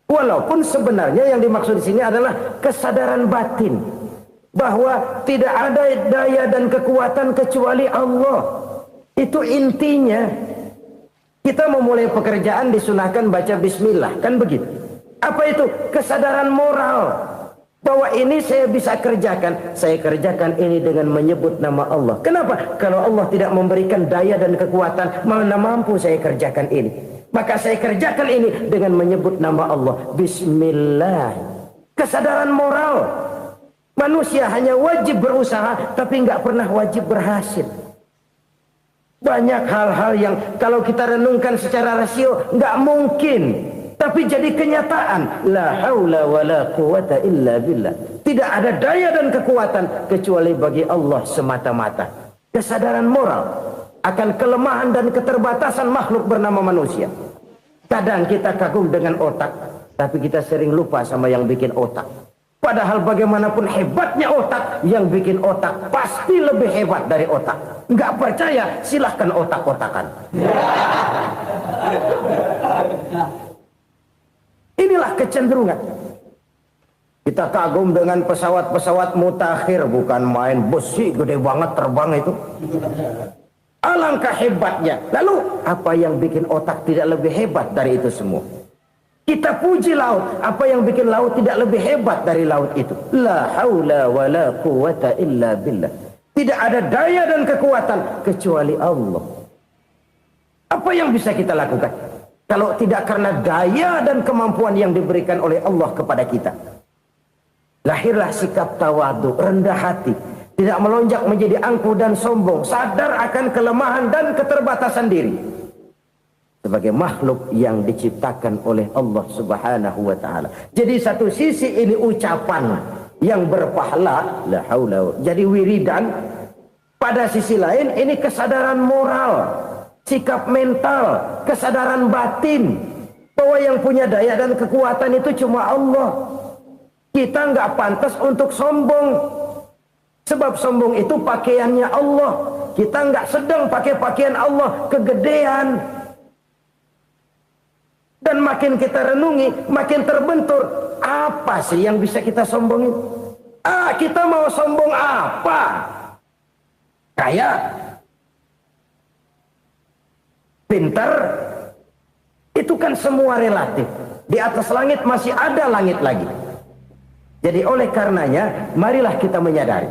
Walaupun sebenarnya yang dimaksud di sini adalah kesadaran batin bahwa tidak ada daya dan kekuatan kecuali Allah. Itu intinya. Kita memulai pekerjaan disunahkan baca bismillah, kan begitu. Apa itu? Kesadaran moral. Bahwa ini saya bisa kerjakan. Saya kerjakan ini dengan menyebut nama Allah. Kenapa? Kalau Allah tidak memberikan daya dan kekuatan, mana mampu saya kerjakan ini. Maka saya kerjakan ini dengan menyebut nama Allah. Bismillah. Kesadaran moral. Manusia hanya wajib berusaha, tapi nggak pernah wajib berhasil. Banyak hal-hal yang kalau kita renungkan secara rasio nggak mungkin. Tapi jadi kenyataan. La haula wa la quwata illa billah. Tidak ada daya dan kekuatan kecuali bagi Allah semata-mata. Kesadaran moral akan kelemahan dan keterbatasan makhluk bernama manusia. Kadang kita kagum dengan otak, tapi kita sering lupa sama yang bikin otak. Padahal bagaimanapun hebatnya otak, yang bikin otak pasti lebih hebat dari otak. Nggak percaya, silahkan otak-otakan. Inilah kecenderungan. Kita kagum dengan pesawat-pesawat mutakhir, bukan main besi gede banget terbang itu. Alangkah hebatnya. Lalu apa yang bikin otak tidak lebih hebat dari itu semua? Kita puji laut. Apa yang bikin laut tidak lebih hebat dari laut itu? La haula wa la quwata illa billah. Tidak ada daya dan kekuatan kecuali Allah. Apa yang bisa kita lakukan? Kalau tidak karena daya dan kemampuan yang diberikan oleh Allah kepada kita. Lahirlah sikap tawadu, rendah hati. Tidak melonjak menjadi angkuh dan sombong. Sadar akan kelemahan dan keterbatasan diri. Sebagai makhluk yang diciptakan oleh Allah subhanahu wa ta'ala. Jadi satu sisi ini ucapan yang berpahala. La haula. Jadi wiridan. Pada sisi lain ini kesadaran moral. Sikap mental, kesadaran batin, bahwa yang punya daya dan kekuatan itu cuma Allah. Kita nggak pantas untuk sombong, sebab sombong itu pakaiannya Allah. Kita nggak sedang pakai pakaian Allah, kegedean. Dan makin kita renungi, makin terbentur. Apa sih yang bisa kita sombongin? Kita mau sombong apa? Kaya, pintar, itu kan semua relatif. Di atas langit masih ada langit lagi. Jadi oleh karenanya, marilah kita menyadari.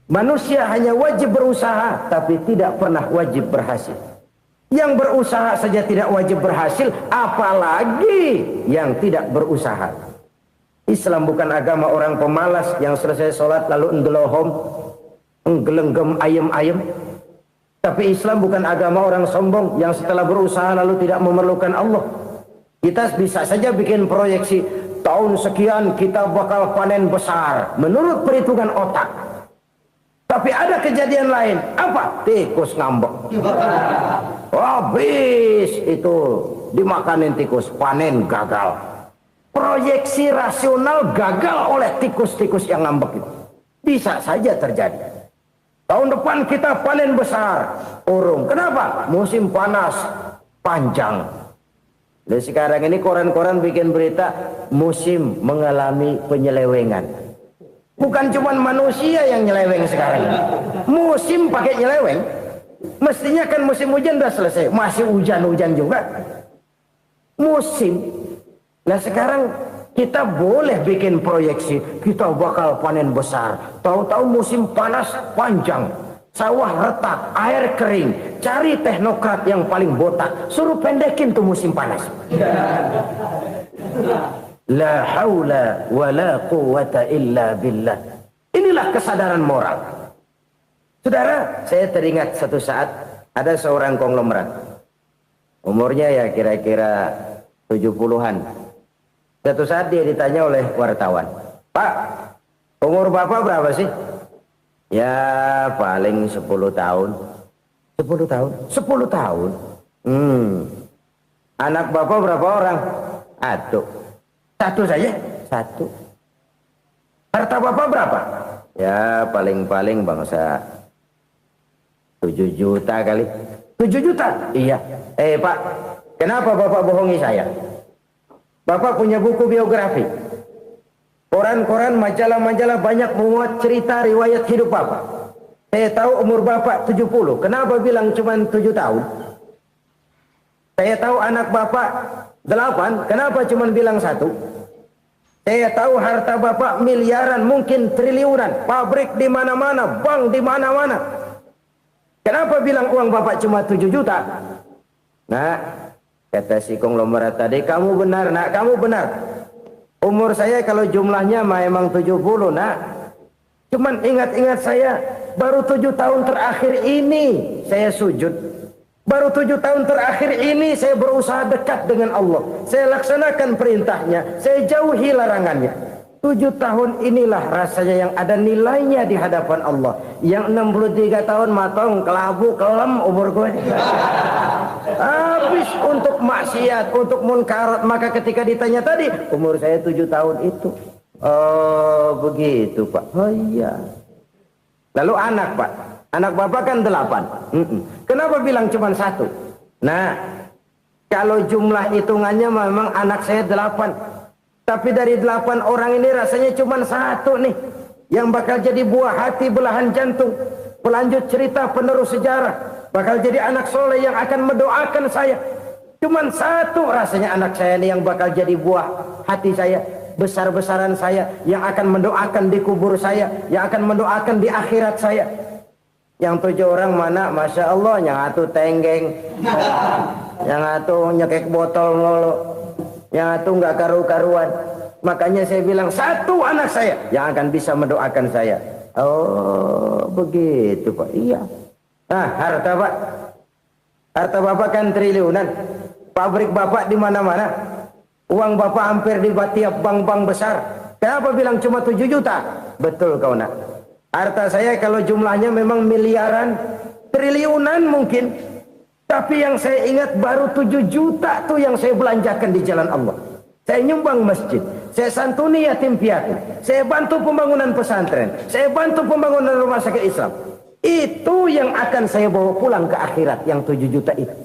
Manusia hanya wajib berusaha, tapi tidak pernah wajib berhasil. Yang berusaha saja tidak wajib berhasil, apalagi yang tidak berusaha. Islam bukan agama orang pemalas yang selesai sholat lalu enggelohom, enggelenggem ayem-ayem. Tapi Islam bukan agama orang sombong yang setelah berusaha lalu tidak memerlukan Allah. Kita bisa saja bikin proyeksi, tahun sekian kita bakal panen besar menurut perhitungan otak. Tapi ada kejadian lain. Apa? Tikus ngambek. Habis itu dimakanin tikus, panen gagal. Proyeksi rasional gagal oleh tikus-tikus yang ngambek itu. Bisa saja terjadi. Tahun depan kita panen besar. Urung. Kenapa? Musim panas panjang. Dan sekarang ini koran-koran bikin berita musim mengalami penyelewengan. Bukan cuma manusia yang nyeleweng sekarang. Musim pakai nyeleweng. Mestinya kan musim hujan udah selesai. Masih hujan-hujan juga. Musim. Nah sekarang kita boleh bikin proyeksi, kita bakal panen besar. Tahu-tahu musim panas panjang, sawah retak, air kering. Cari teknokrat yang paling botak, suruh pendekin tuh musim panas. La haula wa la quwata illa billah. Inilah kesadaran moral. Saudara, saya teringat satu saat ada seorang konglomerat. Umurnya ya kira-kira 70-an. Satu saat dia ditanya oleh wartawan, Pak, umur Bapak berapa sih? Ya paling 10 tahun. 10 tahun? 10 tahun? Anak Bapak berapa orang? Satu saja? Satu. Harta Bapak berapa? Ya paling-paling bangsa 7 juta kali. 7 juta? Iya. Pak, kenapa Bapak bohongi saya? Bapak punya buku biografi. Koran-koran, majalah-majalah banyak memuat cerita riwayat hidup Bapak. Saya tahu umur Bapak 70. Kenapa bilang cuma 7 tahun? Saya tahu anak Bapak 8. Kenapa cuma bilang 1? Saya tahu harta bapak miliaran, mungkin triliunan, pabrik di mana-mana, bank di mana-mana. Kenapa bilang uang bapak cuma 7 juta? Nah, kata si konglomerat tadi, kamu benar nak, kamu benar. Umur saya kalau jumlahnya memang 70 nak. Cuman ingat-ingat saya, baru 7 tahun terakhir ini saya sujud. Baru 7 tahun terakhir ini saya berusaha dekat dengan Allah. Saya laksanakan perintahnya, saya jauhi larangannya. 7 tahun inilah rasanya yang ada nilainya di hadapan Allah. Yang 63 tahun matong, kelabu, kelam umur gue. Habis untuk maksiat, untuk munkarat. Maka ketika ditanya tadi, umur saya 7 tahun itu. Oh begitu Pak. Oh iya. Lalu anak Pak. Anak bapak kan 8. Kenapa bilang cuma 1? Nah, kalau jumlah hitungannya memang anak saya 8. Tapi dari 8 orang ini rasanya cuma 1 nih. Yang bakal jadi buah hati, belahan jantung. Pelanjut cerita, penerus sejarah. Bakal jadi anak soleh yang akan mendoakan saya. Cuma 1 rasanya anak saya ini yang bakal jadi buah hati saya. Besar-besaran saya. Yang akan mendoakan di kubur saya. Yang akan mendoakan di akhirat saya. Yang 7 orang mana, Masya Allah, yang atu tenggeng, yang atu nyekek botol mulu, yang atu nggak karu-karuan. Makanya saya bilang 1 anak saya yang akan bisa mendoakan saya. Oh begitu Pak. Iya. Nah harta Pak, harta bapak kan triliunan, pabrik bapak di mana-mana, uang bapak hampir di tiap bank-bank besar. Kenapa bilang cuma 7 juta? Betul kau nak. Harta saya kalau jumlahnya memang miliaran, triliunan mungkin. Tapi yang saya ingat baru 7 juta tuh yang saya belanjakan di jalan Allah. Saya nyumbang masjid, saya santuni yatim piatu, saya bantu pembangunan pesantren, saya bantu pembangunan rumah sakit Islam. Itu yang akan saya bawa pulang ke akhirat, yang 7 juta itu.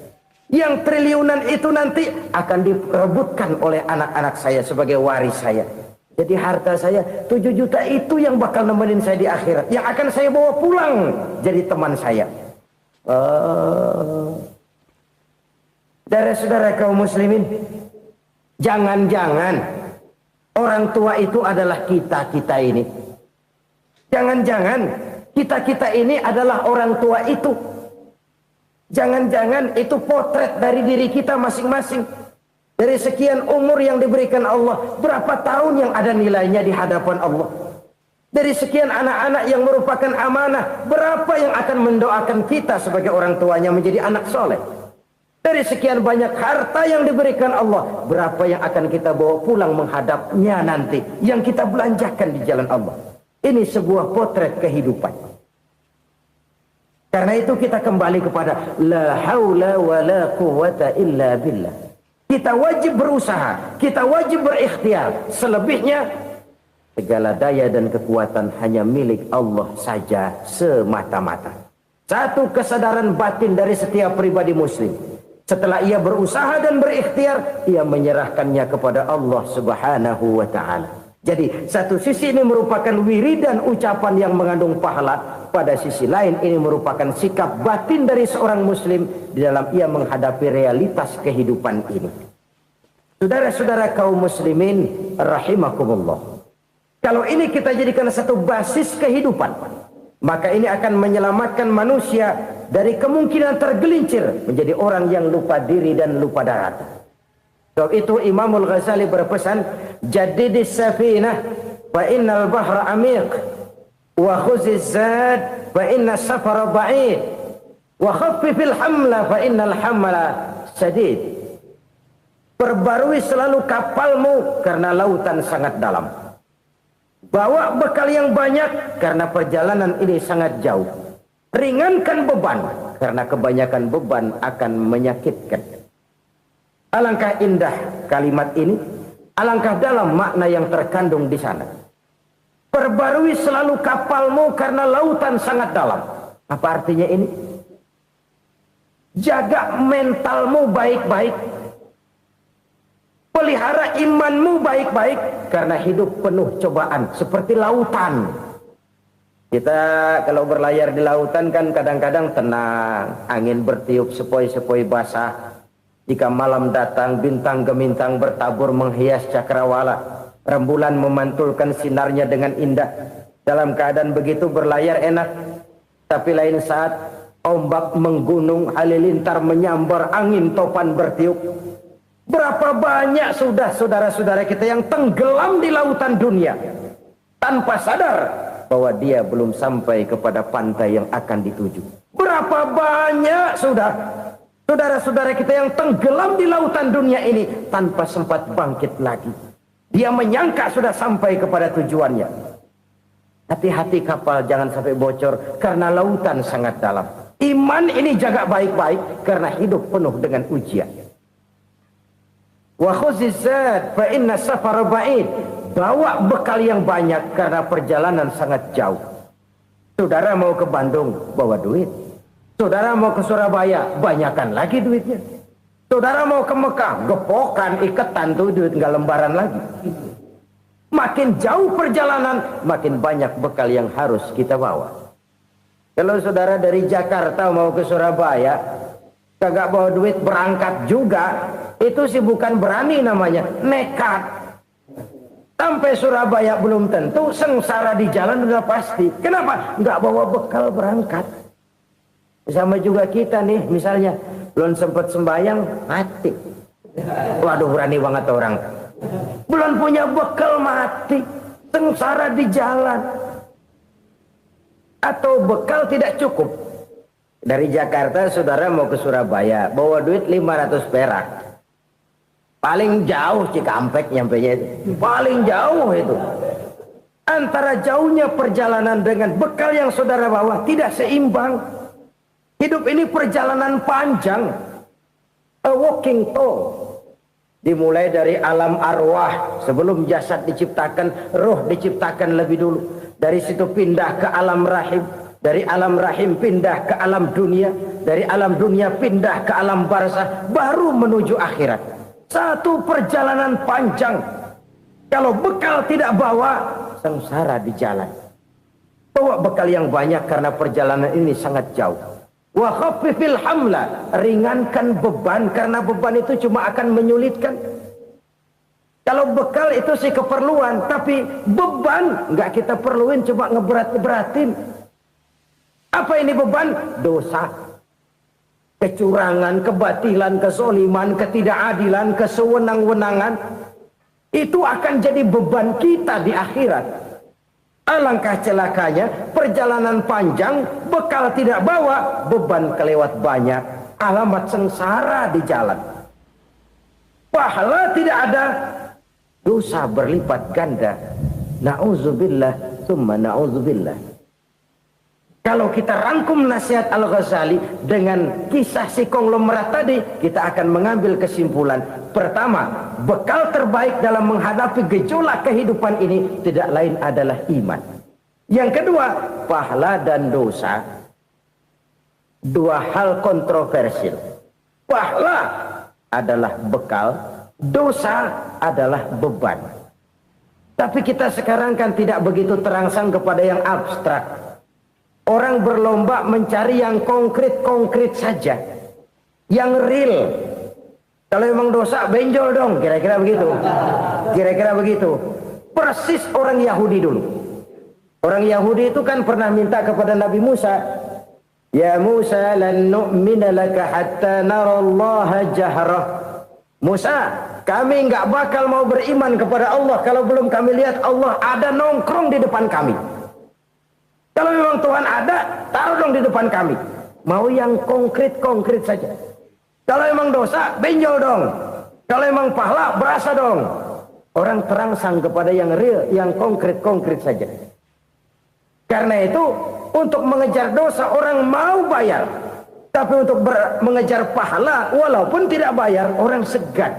Yang triliunan itu nanti akan diperebutkan oleh anak-anak saya sebagai waris saya. Jadi harta saya 7 juta itu yang bakal nemenin saya di akhirat. Yang akan saya bawa pulang jadi teman saya. Saudara-saudara kaum muslimin, jangan-jangan orang tua itu adalah kita-kita ini. Jangan-jangan kita-kita ini adalah orang tua itu. Jangan-jangan itu potret dari diri kita masing-masing. Dari sekian umur yang diberikan Allah, berapa tahun yang ada nilainya di hadapan Allah? Dari sekian anak-anak yang merupakan amanah, berapa yang akan mendoakan kita sebagai orang tuanya menjadi anak soleh? Dari sekian banyak harta yang diberikan Allah, berapa yang akan kita bawa pulang menghadapnya nanti, yang kita belanjakan di jalan Allah? Ini sebuah potret kehidupan. Karena itu kita kembali kepada la haula wa la quwwata illa billah. Kita wajib berusaha, kita wajib berikhtiar. Selebihnya, segala daya dan kekuatan hanya milik Allah saja semata-mata. Satu kesadaran batin dari setiap pribadi muslim. Setelah ia berusaha dan berikhtiar, ia menyerahkannya kepada Allah Subhanahu wa ta'ala. Jadi, satu sisi ini merupakan wiridan ucapan yang mengandung pahala. Pada sisi lain, ini merupakan sikap batin dari seorang muslim di dalam ia menghadapi realitas kehidupan ini. Saudara-saudara kaum muslimin rahimakumullah. Kalau ini kita jadikan satu basis kehidupan, maka ini akan menyelamatkan manusia dari kemungkinan tergelincir menjadi orang yang lupa diri dan lupa darat. Sebab itu Imamul Ghazali berpesan, jadidis safinah fa innal bahra amiq. Wa khuziz zad fa inna safara ba'id wa khaffifil hamla fa innal hamla sadid. Perbarui selalu kapalmu karena lautan sangat dalam. Bawa bekal yang banyak karena perjalanan ini sangat jauh. Ringankan beban karena kebanyakan beban akan menyakitkan. Alangkah indah kalimat ini, alangkah dalam makna yang terkandung di sana. Perbarui selalu kapalmu karena lautan sangat dalam. Apa artinya ini? Jaga mentalmu baik-baik. Pelihara imanmu baik-baik. Karena hidup penuh cobaan. Seperti lautan. Kita kalau berlayar di lautan kan kadang-kadang tenang. Angin bertiup sepoi-sepoi basah. Jika malam datang bintang gemintang bertabur menghias cakrawala. Rembulan memantulkan sinarnya dengan indah. Dalam keadaan begitu berlayar enak. Tapi lain saat ombak menggunung, halilintar menyambar, angin topan bertiup. Berapa banyak sudah saudara-saudara kita yang tenggelam di lautan dunia tanpa sadar bahwa dia belum sampai kepada pantai yang akan dituju. Berapa banyak sudah saudara-saudara kita yang tenggelam di lautan dunia ini tanpa sempat bangkit lagi. Dia menyangka sudah sampai kepada tujuannya. Hati-hati kapal jangan sampai bocor karena lautan sangat dalam. Iman ini jaga baik-baik karena hidup penuh dengan ujian. Wa khuzizat fa inna safara ba'id. Bawa bekal yang banyak karena perjalanan sangat jauh. Saudara mau ke Bandung, bawa duit. Saudara mau ke Surabaya, banyakan lagi duitnya. Saudara mau ke Mekah, gepokan, iketan tuh duit nggak lembaran lagi. Makin jauh perjalanan, makin banyak bekal yang harus kita bawa. Kalau saudara dari Jakarta mau ke Surabaya, kagak bawa duit berangkat juga, itu sih bukan berani namanya, nekat. Sampai Surabaya belum tentu, sengsara di jalan udah pasti. Kenapa? Nggak bawa bekal berangkat. Sama juga kita nih, misalnya belum sempat sembahyang, mati. Waduh, berani banget orang. Belum punya bekal, mati. Sengsara di jalan. Atau bekal tidak cukup. Dari Jakarta saudara mau ke Surabaya, bawa duit 500 perak. Paling jauh Cikampek nyampenya itu. Paling jauh itu. Antara jauhnya perjalanan dengan bekal yang saudara bawa tidak seimbang. Hidup ini perjalanan panjang. A walking tour. Dimulai dari alam arwah. Sebelum jasad diciptakan, roh diciptakan lebih dulu. Dari situ pindah ke alam rahim. Dari alam rahim pindah ke alam dunia. Dari alam dunia pindah ke alam barzah. Baru menuju akhirat. Satu perjalanan panjang. Kalau bekal tidak bawa, sengsara di jalan. Bawa bekal yang banyak karena perjalanan ini sangat jauh. Wa khaffifil hamla, ringankan beban karena beban itu cuma akan menyulitkan. Kalau bekal itu sih keperluan, tapi beban nggak kita perluin, cuma ngeberat-beratin. Apa ini beban? Dosa. Kecurangan, kebatilan, kesoliman, ketidakadilan, kesewenang-wenangan. Itu akan jadi beban kita di akhirat. Alangkah celakanya, perjalanan panjang, bekal tidak bawa, beban kelewat banyak. Alamat sengsara di jalan. Pahala tidak ada, dosa berlipat ganda. Na'udzubillah, summa na'udzubillah. Kalau kita rangkum nasihat Al-Ghazali dengan kisah si konglomerat tadi, kita akan mengambil kesimpulan. Pertama, bekal terbaik dalam menghadapi gejolak kehidupan ini tidak lain adalah iman. Yang kedua, pahala dan dosa. Dua hal kontroversial. Pahala adalah bekal, dosa adalah beban. Tapi kita sekarang kan tidak begitu terangsang kepada yang abstrak. Orang berlomba mencari yang konkret-konkret saja. Yang real. Kalau memang dosa, benjol dong. Kira-kira begitu. Kira-kira begitu. Persis orang Yahudi dulu. Orang Yahudi itu kan pernah minta kepada Nabi Musa. Ya Musa, lan nu'mina laka hatta narallaha jahrah. Musa, kami nggak bakal mau beriman kepada Allah kalau belum kami lihat Allah ada nongkrong di depan kami. Kalau memang Tuhan ada, taruh dong di depan kami. Mau yang konkret-konkret saja. Kalau memang dosa, benjol dong. Kalau memang pahala, berasa dong. Orang terangsang kepada yang real, yang konkret-konkret saja. Karena itu, untuk mengejar dosa, orang mau bayar. Tapi untuk mengejar pahala, walaupun tidak bayar, orang segan.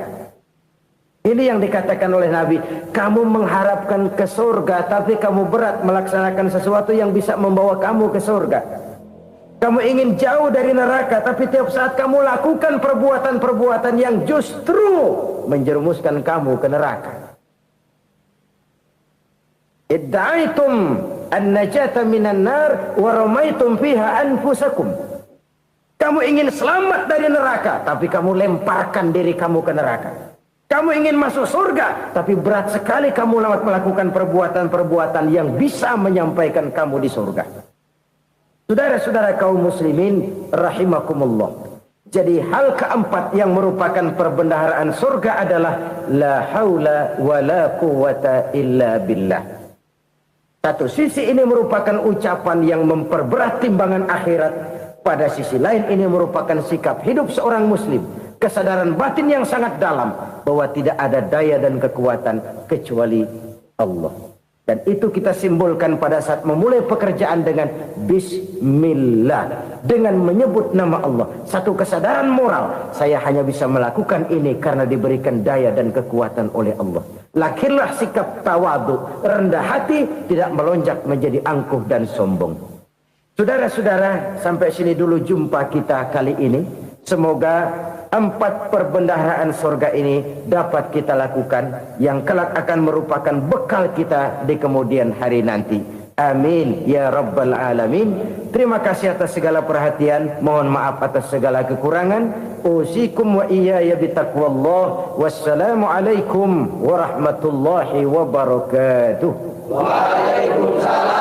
Ini yang dikatakan oleh Nabi, kamu mengharapkan ke surga, tapi kamu berat melaksanakan sesuatu yang bisa membawa kamu ke surga. Kamu ingin jauh dari neraka, tapi tiap saat kamu lakukan perbuatan-perbuatan yang justru menjerumuskan kamu ke neraka. Idda'aitum an-najata minan nar wa ramaitum fiha anfusakum. Kamu ingin selamat dari neraka, tapi kamu lemparkan diri kamu ke neraka. Kamu ingin masuk surga, tapi berat sekali kamu melakukan perbuatan-perbuatan yang bisa menyampaikan kamu di surga. Saudara-saudara kaum muslimin rahimakumullah. Jadi hal keempat yang merupakan perbendaharaan surga adalah la haula wa la quwata illa billah. Satu sisi ini merupakan ucapan yang memperberat timbangan akhirat. Pada sisi lain ini merupakan sikap hidup seorang muslim. Kesadaran batin yang sangat dalam bahwa tidak ada daya dan kekuatan kecuali Allah. Dan itu kita simbolkan pada saat memulai pekerjaan dengan Bismillah, dengan menyebut nama Allah. Satu kesadaran moral, saya hanya bisa melakukan ini karena diberikan daya dan kekuatan oleh Allah. Lahirlah sikap tawadu, rendah hati, tidak melonjak menjadi angkuh dan sombong. Saudara-saudara, sampai sini dulu jumpa kita kali ini. Semoga 4 perbendaharaan surga ini dapat kita lakukan, yang kelak akan merupakan bekal kita di kemudian hari nanti. Amin ya rabbal alamin. Terima kasih atas segala perhatian. Mohon maaf atas segala kekurangan. Usikum wa iyaya bitaqwallah. Wassalamualaikum warahmatullahi wabarakatuh. Waalaikumsalam.